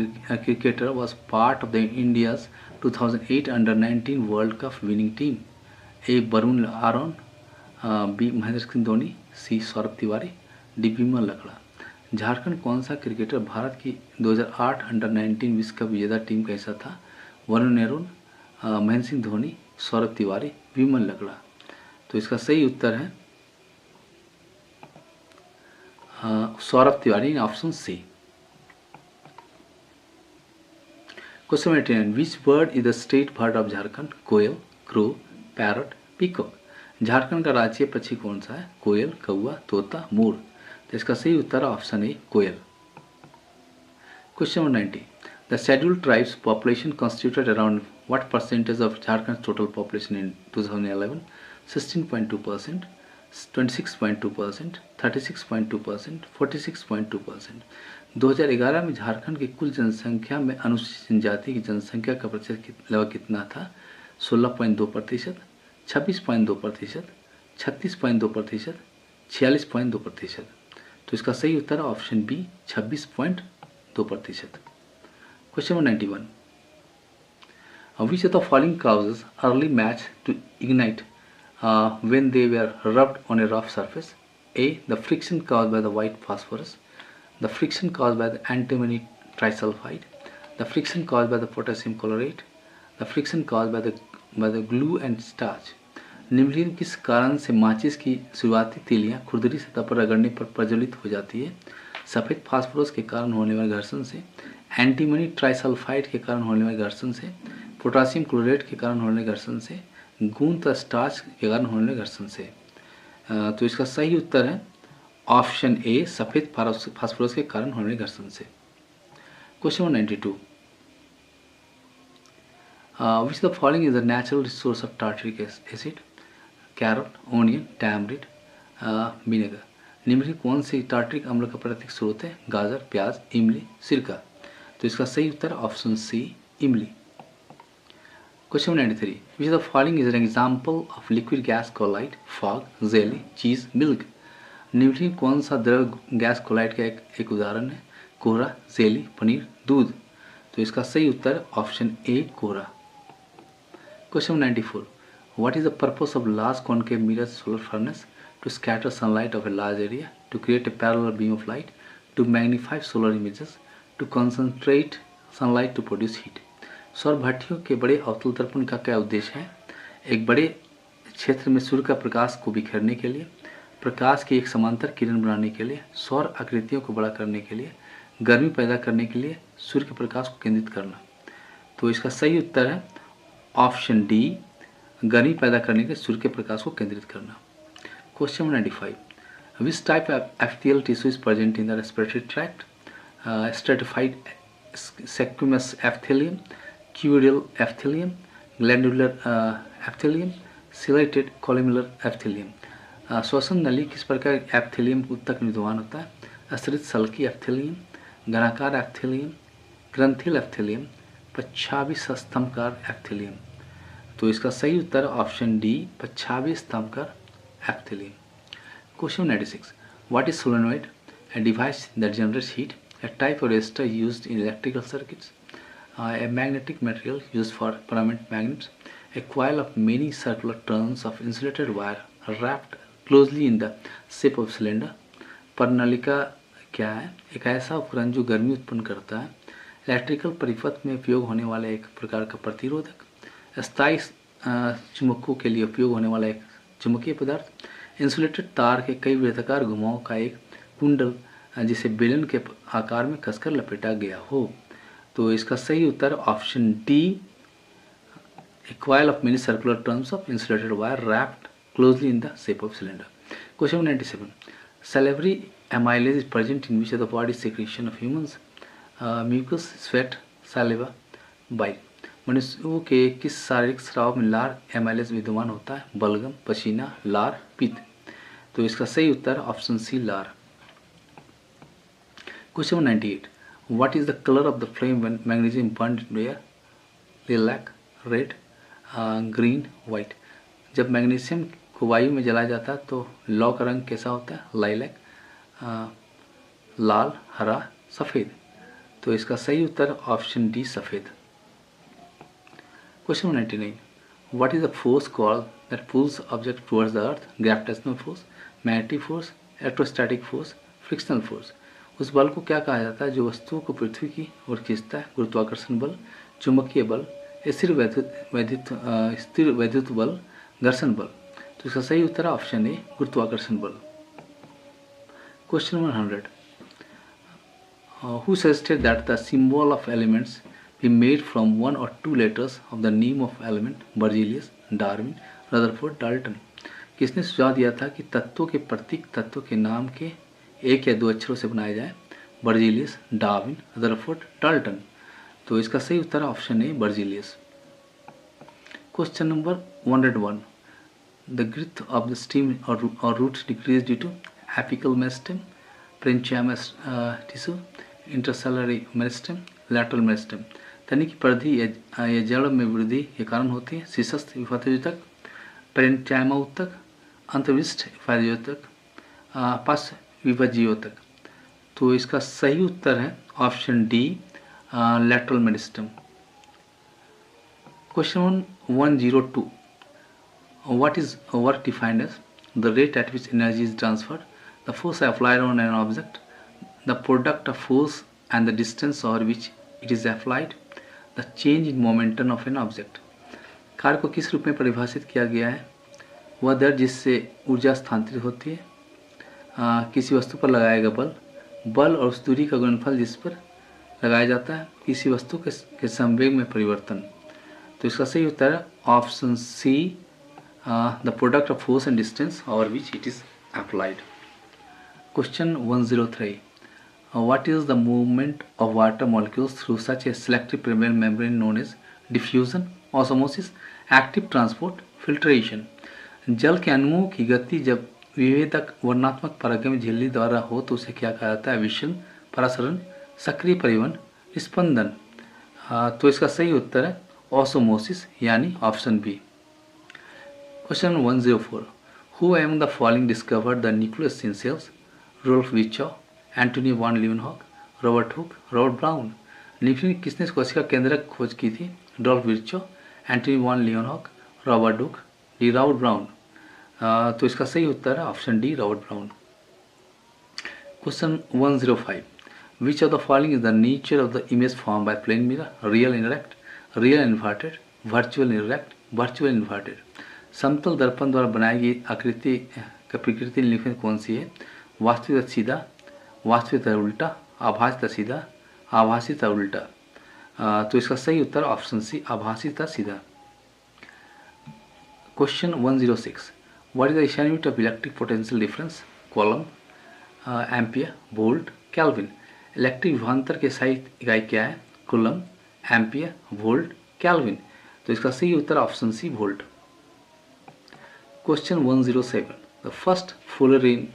cricketer was part of the India's 2008 Under-19 World Cup winning team? A. Barun Aaron, B. Mahendra Singh Dhoni, C. Saurabh Tiwari, D. Vimal Lakra. Jharkhand कौन सा क्रिकेटर भारत की 2008 अंडर-19 विश्व कप विजेता टीम का हिस्सा था? वरुण आरोन, महेंद्र सिंह धोनी, सौरभ तिवारी, विमल लकड़ा। तो इसका सही उत्तर है Saurabh Tiwari, option C. Question 89, which bird is the state bird of Jharkhand? Koel, crow, parrot, peacock. Jharkhand का राज्य पक्षी कौन सा है? कोयल, कौवा, तोता, मोर। तो इसका सही उत्तर ऑप्शन ए, कोयल। Question 90, the scheduled tribes population constituted around what percentage of Jharkhand total population in 2011? 16.2%, 26.2%, 36.2%, 46.2%। 2011 में झारखंड की कुल जनसंख्या में अनुसूचित जनजाति की जनसंख्या का प्रतिशत लगभग कितना था? 16.2%, 26.2%, 36.2%, 46.2%। तो इसका सही उत्तर option B, 26.2%। Question number 91, which of the following causes early match to ignite when they were rubbed on a rough surface? A. The friction caused by the white phosphorus, the friction caused by the antimony trisulfide, the friction caused by the potassium chlorate, the friction caused by the glue and starch। निम्नलिखित किस कारण से माचिस की शुरुआती तीलियां खुरदरी सतह पर रगड़ने पर प्रज्वलित हो जाती है? सफ़ेद फास्फोरस के कारण होने वाले घर्षण से, एंटीमनी ट्राइसल्फाइड के कारण होने वाले घर्षण से, पोटासियम क्लोरेट के कारण होने वाले घर्षण से, गूंद तथा स्टार्च के कारण होने वाले घर्षण से। तो इसका सही उत्तर है ऑप्शन ए, सफ़ेद फास्फोरस के कारण होने वाले घर्षण से। Question 92, which the following is the natural resource of tartaric acid? Carrot, onion, tamarind, vinegar. निम्नलिखित कौन सी टार्टरिक अम्ल का प्राकृतिक स्रोत है? गाजर, प्याज, इमली, सिरका। तो इसका सही उत्तर ऑप्शन सी, इमली। Question 93, which the following is an example of liquid gas colloid? Fog, jelly, cheese, milk. निम्नलिखित कौन सा द्रव गैस कोलाइड का एक उदाहरण है? कोहरा, जेली, पनीर, दूध। तो इसका सही उत्तर ऑप्शन ए, कोहरा। Question 94, what is the purpose of large concave mirror solar furnace? To scatter sunlight of a large area, to create a parallel beam of light, to magnify solar images, to concentrate sunlight to produce heat। सौर भट्टियों के बड़े अवतल दर्पण का क्या उद्देश्य है? एक बड़े क्षेत्र में सूर्य का प्रकाश को बिखेरने के लिए, प्रकाश की एक समांतर किरण बनाने के लिए, सौर आकृतियों को बड़ा करने के लिए, गर्मी पैदा करने के लिए, सूर्य के प्रकाश को केंद्रित करना। तो इसका सही उत्तर है ऑप्शन डी, गर्मी पैदा करने के सूर्य के प्रकाश को केंद्रित करना। Question 95, which type of epithelial tissue is present in the respiratory tract? Stratified squamous epithelium, cuboidal epithelium, glandular epithelium, ciliated columnar epithelium. श्वसन नली किस प्रकार एपिथेलियम तक निर्माण होता है? स्तरित सल्की एपिथेलियम, घनाकार एपिथेलियम, ग्रंथिल एपिथेलियम, प्रच्छावी स्तंभकार एपिथेलियम। तो इसका सही उत्तर ऑप्शन डी 25 स्तंभ का epithelium. Question 96, what is solenoid? A device that generates heat, a type of resistor used in electrical circuits, a magnetic material used for permanent magnets, a coil of many circular turns of insulated wire wrapped closely in the shape of cylinder। पर्णलिका क्या है? एक ऐसा उपकरण जो गर्मी उत्पन्न करता है, इलेक्ट्रिकल परिपथ में उपयोग होने वाला एक प्रकार का प्रतिरोधक, स्थायी चुंबकों के लिए उपयोग होने वाला एक चुंबकीय पदार्थ, इंसुलेटेड तार के कई वृत्ताकार घुमाव का एक कुंडल जिसे बेलन के आकार में कसकर लपेटा गया हो। तो इसका सही उत्तर option D, a coil of many circular turns of insulated wire wrapped closely in the shape of cylinder. Question 97, salivary amylase is present in which of the body secretion of humans? Mucus, sweat, saliva, bile. मनुष्यों के किस शारीरिक स्राव में लार amylase विद्यमान होता है? बलगम, पसीना, लार, पित्त। तो इसका सही उत्तर ऑप्शन सी, लार। Question 98, what is the color of the flame when magnesium burned into air? Lilac, red, green, white। जब मैग्नीशियम को वायु में जलाया जाता है तो लौ का रंग कैसा होता है? लाइलैक, लाल, हरा, सफ़ेद। तो इसका सही उत्तर ऑप्शन डी, सफ़ेद। Question 99, what is the force called that pulls object towards the earth? Gravitational force, magnetic force, electrostatic force, frictional force। उस बल को क्या कहा जाता है जो वस्तुओं को पृथ्वी की ओर खींचता है? गुरुत्वाकर्षण बल, चुंबकीय बल, स्थिर वैद्युत बल, घर्षण बल। तो इसका सही उत्तर है ऑप्शन ए, गुरुत्वाकर्षण बल। Question 100, who suggested that the symbol of elements be made from one or two letters of the name of element? Berzelius, Darwin, Rutherford, Dalton. किसने सुझाव दिया था कि तत्वों के प्रतीक तत्व के नाम के एक या दो अक्षरों से बनाया जाए? Berzelius, Darwin, Rutherford, Dalton. तो इसका सही उत्तर option A, Berzelius. Question number 101, the growth of the stem or roots decrease due to apical meristem, parenchymal intercalary meristem, lateral meristem. तनी की परिधि या जड़ में वृद्धि के कारण होती है? शीर्षस्थ विफलयोजक, पेरेन्चाइमा उत्तक, अंतर्विष्ट विफलयोजक, पार्श्व विभज्योतक। तो इसका सही उत्तर है option D, lateral meristem. Question 102, what is work defined as? The rate at which energy is transferred, the force applied on an object, the product of force and the distance over which it is applied, the change in momentum of an object. कार्य को किस रूप में परिभाषित किया गया है? वह दर जिससे ऊर्जा स्थानांतरित होती है, किसी वस्तु पर लगाया गया बल और उस दूरी का गुणनफल जिस पर लगाया जाता है, किसी वस्तु के संवेग में परिवर्तन। तो इसका सही उत्तर है option C, the product of force and distance over which it is applied. Question 103, what is the movement of water molecules through such a selective permeable membrane known as? Diffusion, osmosis, active transport, filtration. जल के अणुओं की गति जब विभेदक वर्णात्मक परागम झिल्ली द्वारा हो तो उसे क्या कहा जाता है? विषम, परासरण, सक्रिय परिवहन, स्पंदन। तो इसका सही उत्तर है ऑस्मोसिस यानी option B. Question 104, who among the following discovered the nucleus in cells? Rolf Virchow, Antoine van Leeuwenhoek, Robert Hooke, Robert Brown. Nucleus किसने कोशिका केंद्रक खोज की थी? Rolf Virchow, Antoine van Leeuwenhoek, Robert Hooke, D Robert Brown. तो इसका सही उत्तर है option D, Robert Brown. Question 105, which of the following is the nature of the image form by plane mirror? Real indirect, real inverted, virtual indirect, virtual inverted. समतल दर्पण द्वारा बनाई गई आकृति का प्रकृति निम्नलिखित कौन सी है? वास्तविक सीधा, वास्तविक उल्टा, आभासी सीधा, आभासी उल्टा। तो इसका सही उत्तर ऑप्शन सी, आभासी सीधा। Question 106, what is the SI unit of electric potential difference? Coulomb, ampere, volt, kelvin. Electric विभवांतर के SI इकाई क्या है? Coulomb, ampere, volt, kelvin. तो इसका सही उत्तर option C, volt. Question 107, the first fullerene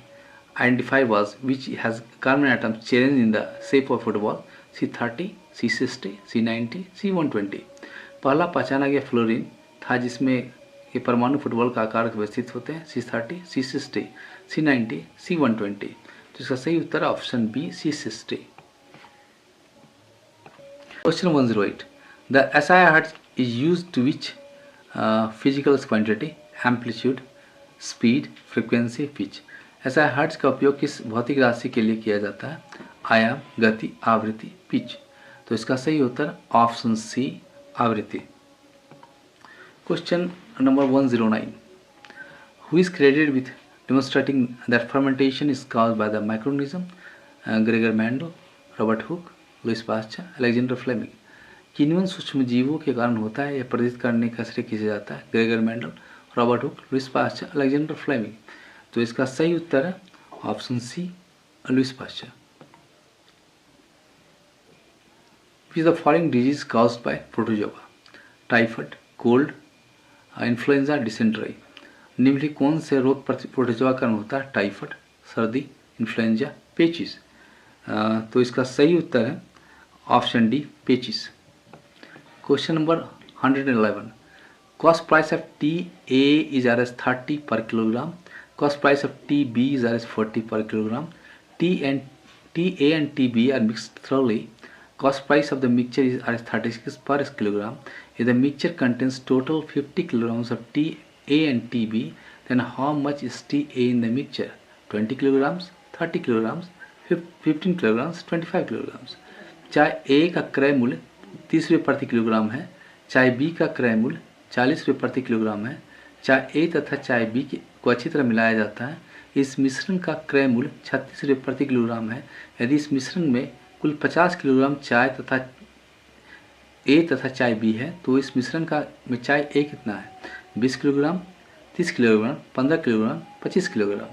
identified was which has carbon atoms changed in the shape of football? C30, C60, C90, C120। पहला पहचाना गया फ्लोरीन था जिसमें ये परमाणु फुटबॉल का आकार व्यवस्थित होते हैं? C30, C60, C90, C120। तो इसका सही उत्तर है option B, C60। Question 108, the SI hertz is used to which physical quantity, amplitude, speed, frequency, pitch। SI hertz का उपयोग किस भौतिक राशि के लिए किया जाता है? आयाम, गति, आवृत्ति, पिच। तो इसका सही उत्तर ऑप्शन सी, आवृत्ति। Question number 109, who is credited with demonstrating that fermentation is caused by the microorganism? Gregor Mendel, Robert Hooke, Louis Pasteur, Alexander Fleming। किन्वन सूक्ष्म जीवों के कारण होता है यह प्रदर्शित करने का श्रेय किसे जाता है? Gregor Mendel, Robert Hooke, Louis Pasteur, Alexander Fleming. तो इसका सही उत्तर है option C, Louis Pasteur. Which is the following disease caused by protozoa? Typhoid, cold, influenza, dysentery. निम्नलिखित कौन से रोग प्रोटोजोआ कारण होता है? टाइफाइड, सर्दी, इन्फ्लुएंजा, पेचिस। तो इसका सही उत्तर है ऑप्शन डी, पेचिस। Question number 111, cost price of TA is Rs30 per kilogram, cost price of TB is Rs40 per kilogram, TA and TB are mixed thoroughly, cost price of the mixture is Rs36 per kilogram. If the mixture contains total 50 kilograms of TA and TB, then how much is TA in the mixture? 20 kilograms, 30 kilograms, 15 kilograms, 25 kilograms। चाहे A का क्रय मूल्य 30 रुपये प्रति kilogram है, चाहे B का क्रय मूल्य 40 रुपये प्रति किलोग्राम है, चाहे A तथा चाहे B को अच्छी तरह मिलाया जाता है, इस मिश्रण का क्रय मूल्य 36 रुपये प्रति किलोग्राम है। यदि इस मिश्रण में कुल 50 किलोग्राम चाय तथा A तथा चाय B है, तो इस मिश्रण का में चाय A कितना है? 20 किलोग्राम, 30 किलोग्राम, 15 किलोग्राम, 25 किलोग्राम।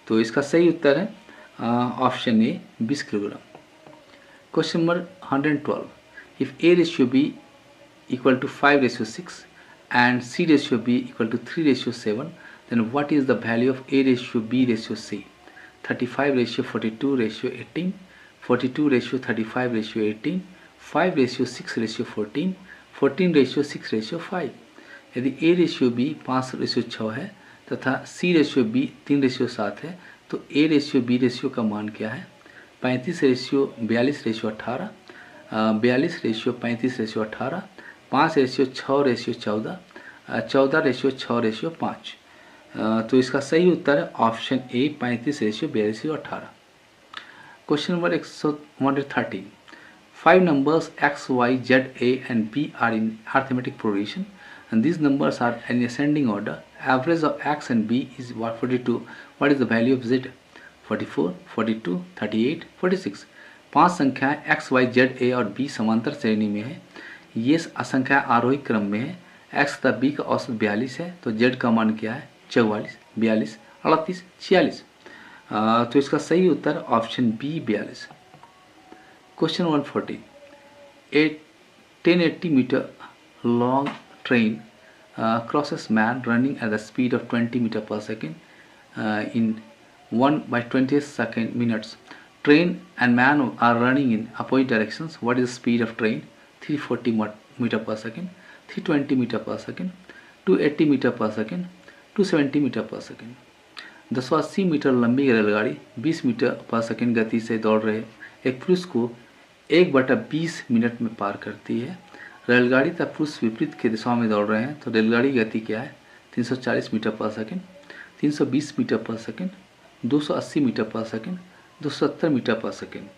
तो इसका सही उत्तर है option A, 20 kilogram. Question number 112, if A ratio B equal to 5:6 and C ratio B equal to 3:7, then what is the value of A ratio B ratio C? 35:42:18, 42:35:18, 5:6:14, 14:6:5। यदि A ratio B 5:6 है तथा C ratio B 3:7 है, तो A ratio B ratio का मान क्या है? 35:42:18, 42:35:18, 5:6:14, 14:6:5। तो इसका सही उत्तर है option A, 35:42:18। Question number 113, 5 numbers x, y, z, a and b are in arithmetic progression and these numbers are in ascending order. Average of x and b is 42. What is the value of z? 44, 42, 38, 46। 5 संख्याएं x, y, z, a और b समांतर श्रेणी में है। ये संख्या आरोही क्रम में है। x तथा b का औसत 42 है, तो z का मान क्या है? 44, 42, 38, 46। तो इसका सही उत्तर option B, 42। Question 140, a 1080 meter long train crosses man running at the speed of 20 meter per second in 1/20 minutes. Train and man are running in opposite directions. What is the speed of train? 340 meter per second, 320 meter per second, 280 meter per second, 270 meter per second। 280 metre लंबी रेलगाड़ी 20 metre पर second गति से दौड़ रहे एक पुरुष को 1/20 मिनट में पार करती है। रेलगाड़ी तथा पुरुष विपरीत की दिशा में दौड़ रहे हैं, तो रेलगाड़ी की गति क्या है? 340 मीटर पर सेकंड, 320 मीटर पर सेकंड, 280 मीटर पर सेकंड, 270 मीटर पर सेकंड।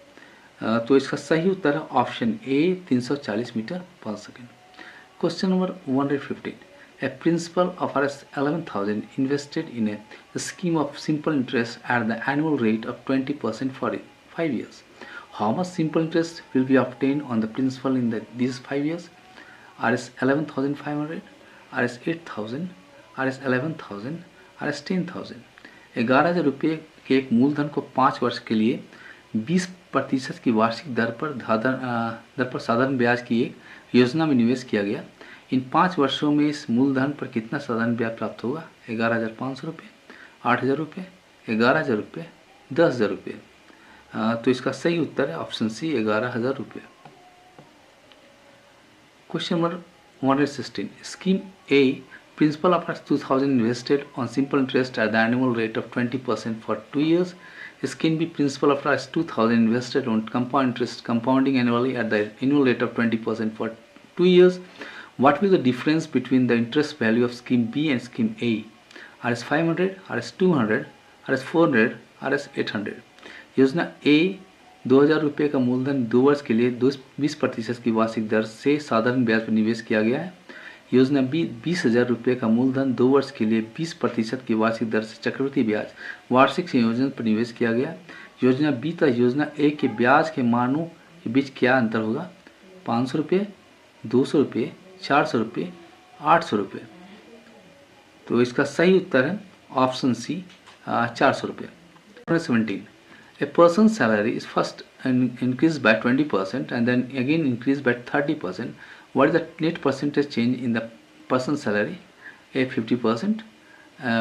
तो इसका सही उत्तर है ऑप्शन ए, 340 मीटर पर second. Question number 115, a principal of Rs11,000 invested in a scheme of simple interest at the annual rate of 20% for 5 years. How much simple interest will be obtained on the principal in these 5 years? Rs11,500, Rs8,000, Rs11,000, Rs10,000। 11,000 रुपये के एक मूलधन को 5 वर्ष के लिए 20% की वार्षिक दर पर साधारण ब्याज की एक योजना में निवेश किया गया। इन 5 वर्षों में इस मूलधन पर कितना साधारण ब्याज प्राप्त होगा? 11,500 रुपये, 8,000 रुपये, 11,000 रुपये, 10,000 रुपये। तो इसका सही उत्तर है ऑप्शन सी, 11,000 रुपये। Question number 116. Scheme A, principal of 2000 invested on simple interest at the annual rate of 20% for 2 years. Scheme B, principal of 2000 invested on compound interest compounding annually at the annual rate of 20% for 2 years. What will the difference between the interest value of scheme B and scheme A? RS 500, RS 200, RS 400, RS 800. योजना A 2000 रुपये का मूलधन 2 वर्ष के लिए 20% की वार्षिक दर से साधारण ब्याज पर निवेश किया गया है। योजना बी 20,000 रुपये का मूलधन 2 वर्ष के लिए 20% की वार्षिक दर से चक्रवृद्धि ब्याज वार्षिक संयोजन पर निवेश किया गया। योजना बी तथा योजना ए के ब्याज के मानों के बीच क्या अंतर होगा? 500 रुपये, 200 रुपये, 400 रुपये, 800 रुपये। तो इसका सही उत्तर है ऑप्शन सी 400 रुपये। 17. A person's salary is first increased by 20% and then again increased by 30%. What is the net percentage change in the person's salary? A 50%,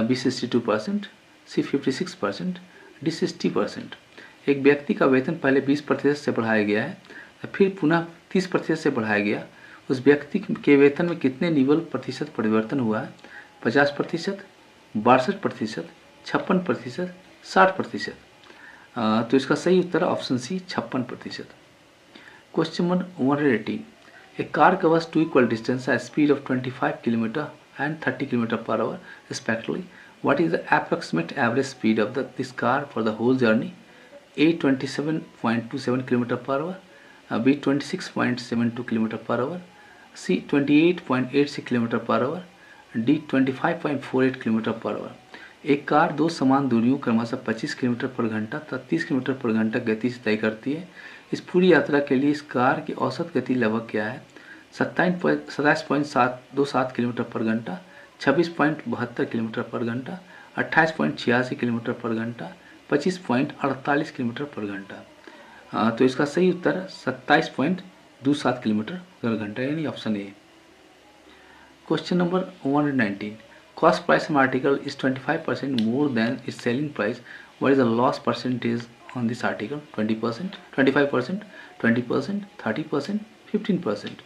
B 62%, C 56%, D 60%. एक व्यक्ति का वेतन पहले 20% से बढ़ाया गया है फिर पुनः 30% से बढ़ाया गया। उस व्यक्ति के वेतन में कितने निवल प्रतिशत परिवर्तन हुआ है? 50%, 62%, 56%, 60%। तो इसका सही उत्तर है option C 56%। Question number 118. A car covers 2 equal distances at speed of 25 km and 30 km per hour respectively. What is the approximate average speed of this car for the whole journey? A 27.27 km per hour, B 26.72 km per hour, C 28.86 km per hour, D 25.48 km per hour. एक car दो समान दूरियों क्रमशः 25 kilometre पर घंटा तथा 30 kilometre पर घंटा गति से तय करती है। इस पूरी यात्रा के लिए इस कार की औसत गति लगभग क्या है? 27.27 किलोमीटर पर घंटा, 26.72 किलोमीटर पर घंटा, 28.86 किलोमीटर पर घंटा, 25.48 किलोमीटर पर घंटा। तो इसका सही उत्तर 27.27 किलोमीटर पर घंटा यानी option A. Question number 119. Cost price of an article is 25% more than its selling price. What is the loss percentage on this article? 20%, 25%, 20%, 30%, 15%.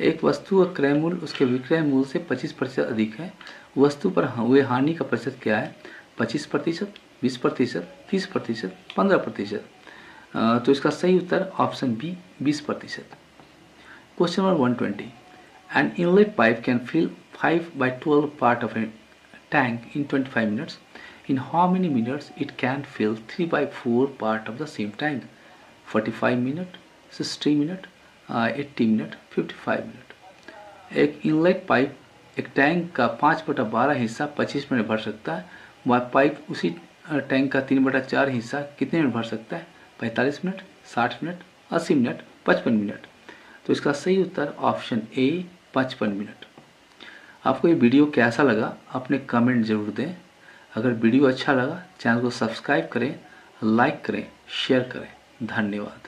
एक वस्तु का क्रय मूल्य उसके विक्रय मूल्य से 25% अधिक है। वस्तु पर हुए हानि का प्रतिशत क्या है? 25%, 20%, 30%, 15%। तो इसका सही उत्तर option B 20%। Question number 120. An inlet pipe can fill 5/12 part of a tank in 25 minutes. In how many minutes it can fill 3/4 part of the same tank? 45 minutes, 60 minutes, 80 minutes, 55 minutes. एक inlet pipe एक tank का 5/12 हिस्सा 25 minute भर सकता है। वह pipe उसी tank का 3/4 हिस्सा कितने मिनट भर सकता है? 45 मिनट, 60 मिनट, 80 मिनट, 55 मिनट। तो इसका सही उत्तर ऑप्शन ए 55 मिनट। आपको ये वीडियो कैसा लगा अपने कमेंट जरूर दें। अगर वीडियो अच्छा लगा चैनल को सब्सक्राइब करें, लाइक करें, शेयर करें। धन्यवाद।